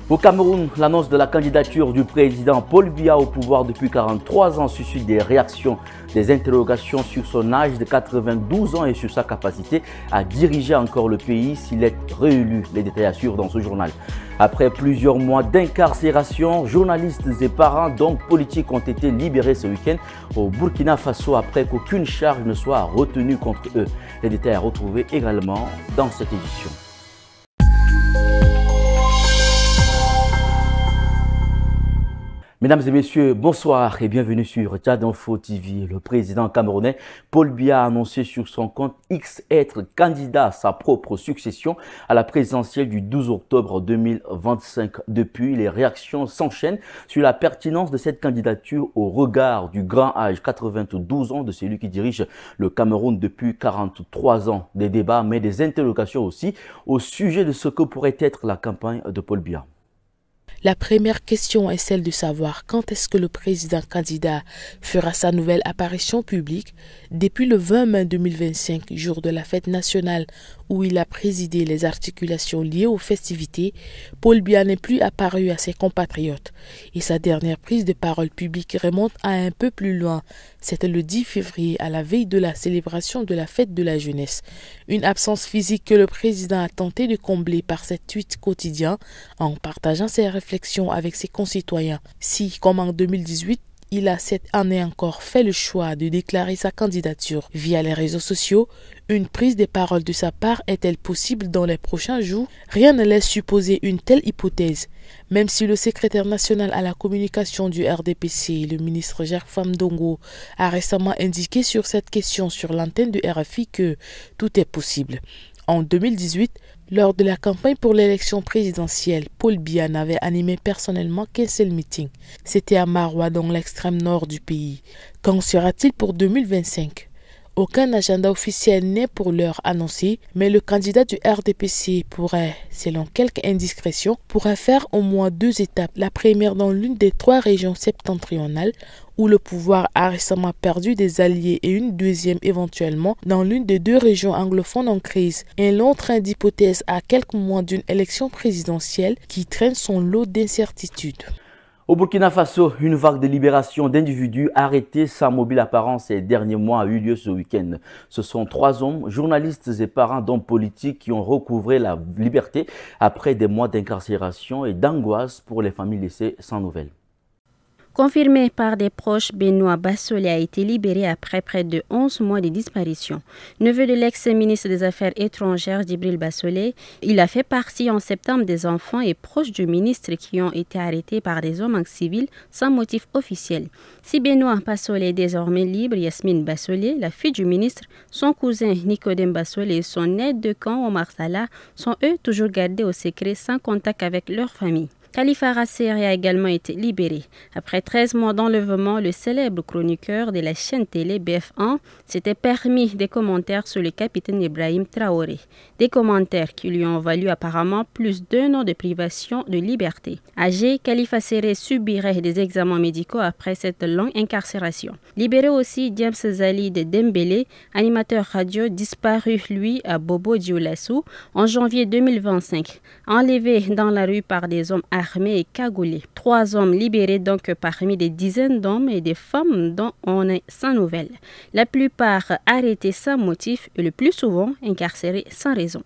Au Cameroun, l'annonce de la candidature du président Paul Biya au pouvoir depuis 43 ans suscite des réactions, des interrogations sur son âge de 92 ans et sur sa capacité à diriger encore le pays s'il est réélu. Les détails assurent dans ce journal. Après plusieurs mois d'incarcération, journalistes et parents d'hommes politiques ont été libérés ce week-end au Burkina Faso après qu'aucune charge ne soit retenue contre eux. Les détails à retrouver également dans cette édition. Mesdames et messieurs, bonsoir et bienvenue sur Tchad Info TV. Le président camerounais Paul Biya a annoncé sur son compte X être candidat à sa propre succession à la présidentielle du 12 octobre 2025. Depuis, les réactions s'enchaînent sur la pertinence de cette candidature au regard du grand âge, 92 ans, de celui qui dirige le Cameroun depuis 43 ans. Des débats, mais des interrogations aussi au sujet de ce que pourrait être la campagne de Paul Biya. La première question est celle de savoir quand est-ce que le président candidat fera sa nouvelle apparition publique. Depuis le 20 mai 2025, jour de la fête nationale où il a présidé les articulations liées aux festivités, Paul Biya n'est plus apparu à ses compatriotes. Et sa dernière prise de parole publique remonte à un peu plus loin. C'était le 10 février, à la veille de la célébration de la fête de la jeunesse. Une absence physique que le président a tenté de combler par ses tweets quotidiens en partageant ses réflexions avec ses concitoyens. Si, comme en 2018, il a cette année encore fait le choix de déclarer sa candidature via les réseaux sociaux, une prise de parole de sa part est-elle possible dans les prochains jours? Rien ne laisse supposer une telle hypothèse, même si le secrétaire national à la communication du RDPC, le ministre Gerfam Dongo, a récemment indiqué sur cette question sur l'antenne de RFI que tout est possible. En 2018, lors de la campagne pour l'élection présidentielle, Paul Biya n'avait animé personnellement qu'un seul meeting. C'était à Maroua, dans l'extrême nord du pays. Qu'en sera-t-il pour 2025? Aucun agenda officiel n'est pour l'heure annoncé, mais le candidat du RDPC pourrait, selon quelques indiscrétions, faire au moins 2 étapes. La première dans l'une des 3 régions septentrionales, où le pouvoir a récemment perdu des alliés, et une deuxième éventuellement dans l'une des 2 régions anglophones en crise. Un long train d'hypothèses à quelques mois d'une élection présidentielle qui traîne son lot d'incertitudes. Au Burkina Faso, une vague de libération d'individus arrêtés sans mobile apparent ces derniers mois a eu lieu ce week-end. Ce sont 3 hommes, journalistes et parents d'hommes politiques qui ont recouvré la liberté après des mois d'incarcération et d'angoisse pour les familles laissées sans nouvelles. Confirmé par des proches, Benoît Bassolé a été libéré après près de 11 mois de disparition. Neveu de l'ex-ministre des Affaires étrangères Djibril Bassolé, il a fait partie en septembre des enfants et proches du ministre qui ont été arrêtés par des hommes en civil sans motif officiel. Si Benoît Bassolé est désormais libre, Yasmine Bassolé, la fille du ministre, son cousin Nicodème Bassolé et son aide de camp Omar Salah sont eux toujours gardés au secret sans contact avec leur famille. Khalifa Rasseri a également été libéré. Après 13 mois d'enlèvement, le célèbre chroniqueur de la chaîne télé BF1 s'était permis des commentaires sur le capitaine Ibrahim Traoré. Des commentaires qui lui ont valu apparemment plus d'1 an de privation de liberté. Âgé, Khalifa Rasseri subirait des examens médicaux après cette longue incarcération. Libéré aussi James Zali de Dembélé, animateur radio disparu lui à Bobo Dioulassou en janvier 2025. Enlevé dans la rue par des hommes armés et cagoulés. 3 hommes libérés donc parmi des dizaines d'hommes et des femmes dont on est sans nouvelles. La plupart arrêtés sans motif et le plus souvent incarcérés sans raison.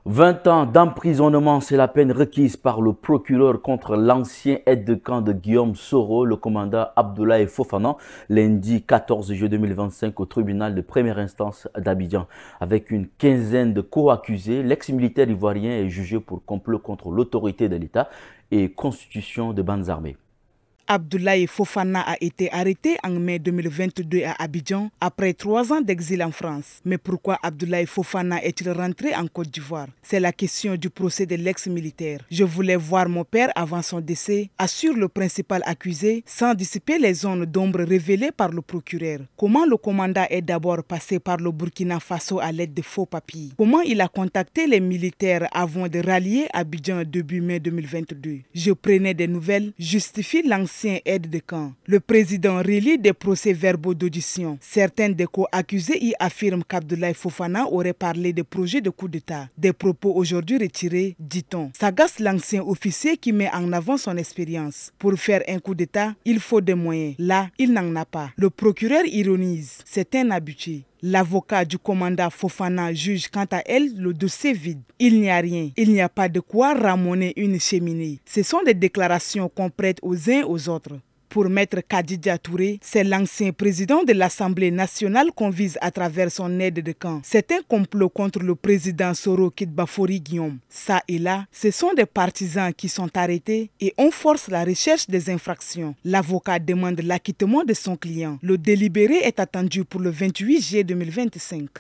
20 ans d'emprisonnement, c'est la peine requise par le procureur contre l'ancien aide-de-camp de Guillaume Soro, le commandant Abdoulaye Fofana, lundi 14 juillet 2025 au tribunal de première instance d'Abidjan. Avec une quinzaine de co-accusés, l'ex-militaire ivoirien est jugé pour complot contre l'autorité de l'État et constitution de bandes armées. Abdoulaye Fofana a été arrêté en mai 2022 à Abidjan après 3 ans d'exil en France. Mais pourquoi Abdoulaye Fofana est-il rentré en Côte d'Ivoire? C'est la question du procès de l'ex-militaire. Je voulais voir mon père avant son décès, assure le principal accusé, sans dissiper les zones d'ombre révélées par le procureur. Comment le commandant est d'abord passé par le Burkina Faso à l'aide de faux papiers? Comment il a contacté les militaires avant de rallier Abidjan début mai 2022? Je prenais des nouvelles, justifie l'ancien l'ancien aide de camp. Le président relit des procès-verbaux d'audition. Certains des co-accusés y affirment qu'Abdoulaye Fofana aurait parlé de projets de coup d'État. Des propos aujourd'hui retirés, dit-on. S'agace l'ancien officier qui met en avant son expérience. Pour faire un coup d'État, il faut des moyens. Là, il n'en a pas. Le procureur ironise. C'est un habitué. L'avocat du commandant Fofana juge quant à elle le dossier vide. Il n'y a rien. Il n'y a pas de quoi ramoner une cheminée. Ce sont des déclarations qu'on prête aux uns aux autres. Pour Maître Kadidja Touré, c'est l'ancien président de l'Assemblée nationale qu'on vise à travers son aide de camp. C'est un complot contre le président Soro Kitbafori Guillaume. Ça et là, ce sont des partisans qui sont arrêtés et on force la recherche des infractions. L'avocat demande l'acquittement de son client. Le délibéré est attendu pour le 28 juillet 2025.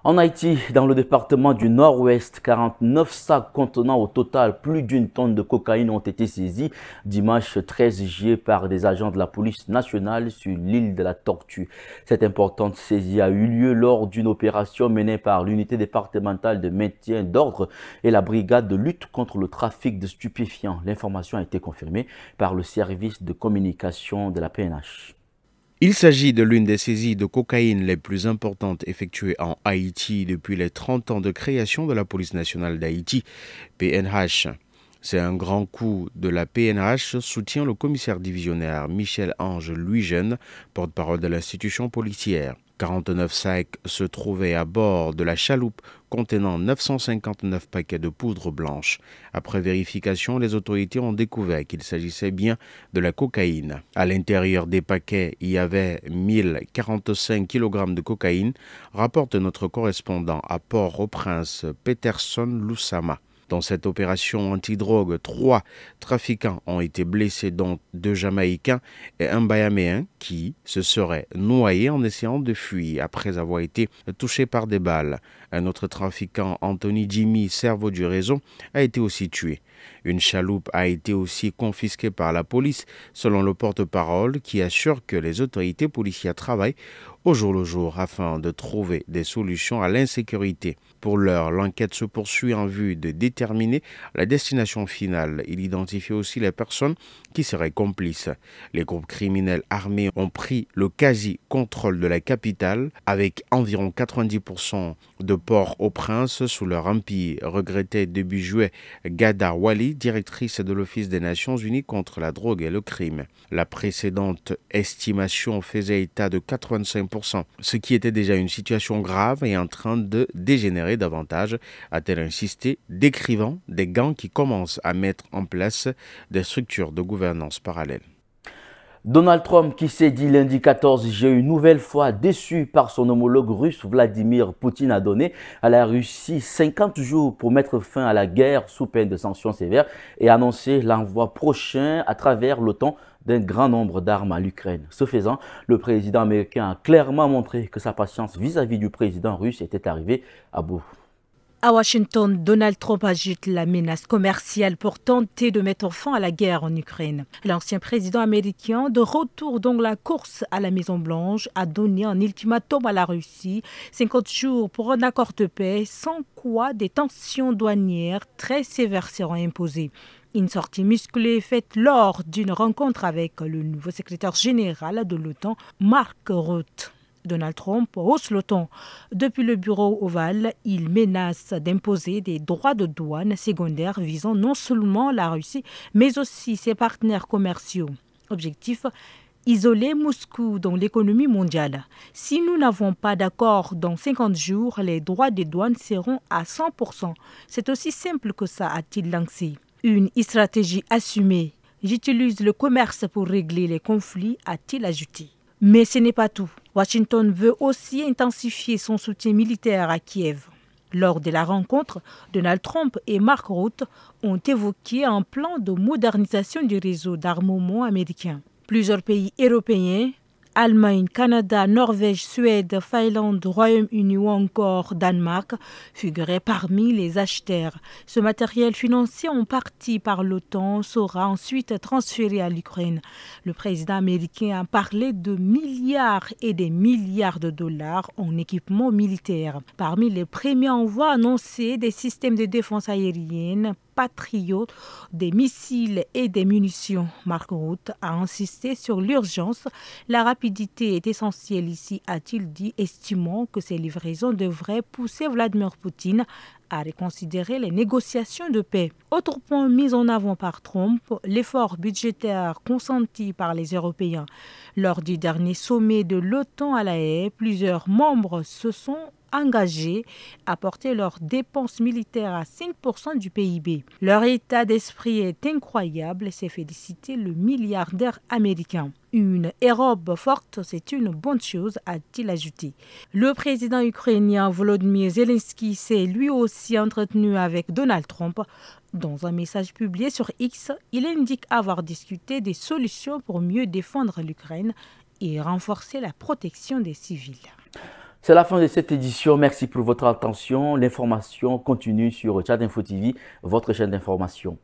En Haïti, dans le département du Nord-Ouest, 49 sacs contenant au total plus d'une tonne de cocaïne ont été saisis dimanche 13 juillet par des agents de la police nationale sur l'île de la Tortue. Cette importante saisie a eu lieu lors d'une opération menée par l'unité départementale de maintien d'ordre et la brigade de lutte contre le trafic de stupéfiants. L'information a été confirmée par le service de communication de la PNH. Il s'agit de l'une des saisies de cocaïne les plus importantes effectuées en Haïti depuis les 30 ans de création de la police nationale d'Haïti, PNH. C'est un grand coup de la PNH, soutient le commissaire divisionnaire Michel-Ange Louis-Jeune, porte-parole de l'institution policière. 49 sacs se trouvaient à bord de la chaloupe contenant 959 paquets de poudre blanche. Après vérification, les autorités ont découvert qu'il s'agissait bien de la cocaïne. À l'intérieur des paquets, il y avait 1045 kg de cocaïne, rapporte notre correspondant à Port-au-Prince, Peterson Loussama. Dans cette opération antidrogue, 3 trafiquants ont été blessés, dont 2 Jamaïcains et un Bayaméen qui se seraient noyés en essayant de fuir après avoir été touchés par des balles. Un autre trafiquant, Anthony Jimmy, cerveau du réseau, a été aussi tué. Une chaloupe a été aussi confisquée par la police, selon le porte-parole qui assure que les autorités policières travaillent au jour le jour afin de trouver des solutions à l'insécurité. Pour l'heure, l'enquête se poursuit en vue de déterminer la destination finale. Il identifie aussi les personnes qui seraient complices. Les groupes criminels armés ont pris le quasi-contrôle de la capitale avec environ 90% de Port-au-Prince sous leur empire, regrettait début juillet Gada Wali, directrice de l'Office des Nations Unies contre la drogue et le crime. La précédente estimation faisait état de 85%, ce qui était déjà une situation grave et en train de dégénérer davantage, a-t-elle insisté, décrivant des gangs qui commencent à mettre en place des structures de gouvernance parallèles. Donald Trump, qui s'est dit lundi 14 juillet une nouvelle fois déçu par son homologue russe Vladimir Poutine, a donné à la Russie 50 jours pour mettre fin à la guerre sous peine de sanctions sévères et annoncer l'envoi prochain à travers l'OTAN d'un grand nombre d'armes à l'Ukraine. Ce faisant, le président américain a clairement montré que sa patience vis-à-vis du président russe était arrivée à bout. À Washington, Donald Trump agite la menace commerciale pour tenter de mettre fin à la guerre en Ukraine. L'ancien président américain, de retour dans la course à la Maison-Blanche, a donné un ultimatum à la Russie, 50 jours pour un accord de paix, sans quoi des tensions douanières très sévères seront imposées. Une sortie musclée faite lors d'une rencontre avec le nouveau secrétaire général de l'OTAN, Mark Rutte. Donald Trump hausse le ton. Depuis le bureau ovale, il menace d'imposer des droits de douane secondaires visant non seulement la Russie, mais aussi ses partenaires commerciaux. Objectif, isoler Moscou dans l'économie mondiale. Si nous n'avons pas d'accord dans 50 jours, les droits des douanes seront à 100%. C'est aussi simple que ça, a-t-il lancé. Une stratégie assumée. J'utilise le commerce pour régler les conflits, a-t-il ajouté. Mais ce n'est pas tout. Washington veut aussi intensifier son soutien militaire à Kiev. Lors de la rencontre, Donald Trump et Mark Rutte ont évoqué un plan de modernisation du réseau d'armement américain. Plusieurs pays européens, Allemagne, Canada, Norvège, Suède, Finlande, Royaume-Uni ou encore Danemark figuraient parmi les acheteurs. Ce matériel financé en partie par l'OTAN sera ensuite transféré à l'Ukraine. Le président américain a parlé de milliards et des milliards de dollars en équipement militaire. Parmi les premiers envois annoncés des systèmes de défense aérienne, Patriot, des missiles et des munitions. Mark Rutte a insisté sur l'urgence. La rapidité est essentielle ici, a-t-il dit, estimant que ces livraisons devraient pousser Vladimir Poutine à reconsidérer les négociations de paix. Autre point mis en avant par Trump, l'effort budgétaire consenti par les Européens. Lors du dernier sommet de l'OTAN à La Haye, plusieurs membres se sont engagés à porter leurs dépenses militaires à 5% du PIB. Leur état d'esprit est incroyable, s'est félicité le milliardaire américain. Une Europe forte, c'est une bonne chose, a-t-il ajouté. Le président ukrainien Volodymyr Zelensky s'est lui aussi entretenu avec Donald Trump. Dans un message publié sur X, il indique avoir discuté des solutions pour mieux défendre l'Ukraine et renforcer la protection des civils. C'est la fin de cette édition. Merci pour votre attention. L'information continue sur Tchad Info TV, votre chaîne d'information.